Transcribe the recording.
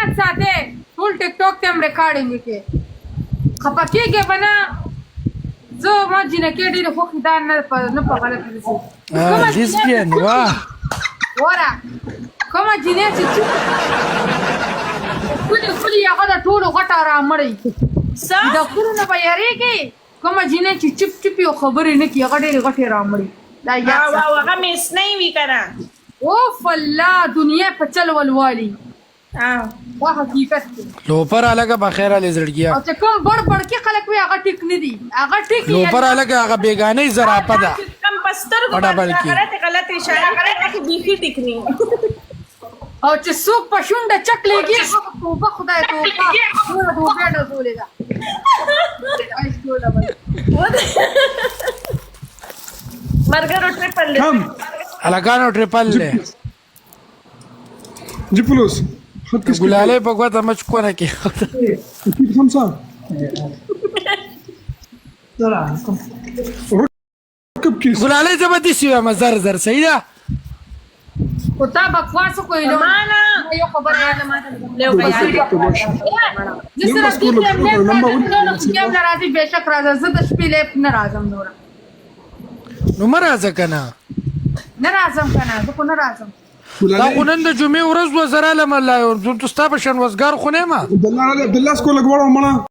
یاد ساته ټول ټیک ټاک ته هم ریکارډینګ کې خپه کېږي بنا زه ما جنکې ډېرې خوښې دا نه په غلطه رسي لیسبین واه وره کومه جنې چې خولي هغه د ټولو غټه رامړی د کورو نه به یارېږي کومه جنې چې چپ چپ یو خبرې نه کوي هغه ډېرې غټې رامړي دا یاد هغه میس نه وي که نه اوف الله دنیا په چل ولوالي دا حقیقت دی لوپر الګه بخیر علی زړګیا او چې کوم بڑ کې خلک وي هغه ټیک نه دي هغه ټیک لوپر الګه هغه بیگانه زراپه ده کم پستر غلط اشاره کوي چې بیخي ټیک نه او چې څوک په شونډه چک لګي توبه خدای توبه توبه ډولې ده ایس کوله مرګرو ټریپل الګانو ټریپل له جي فلوس خد كيس ګلاله په کوته مچ کو نه کې كيف 5 ركب كيس ګلاله زبدي سی ما زر زر صحیح ده او تا بکواس کوی نو معنا یو خبر نه ماته له نمبر راځي بهشک راځه زه د شپې لیپ نه راځم نور نو مرزه کنه نه راځم کنه زه خو نه راځم دا خو نن د جمعې ورځ وزراله مله او تاسو په شن وزګار خو نه ما عبد الله سكول غواړم مړه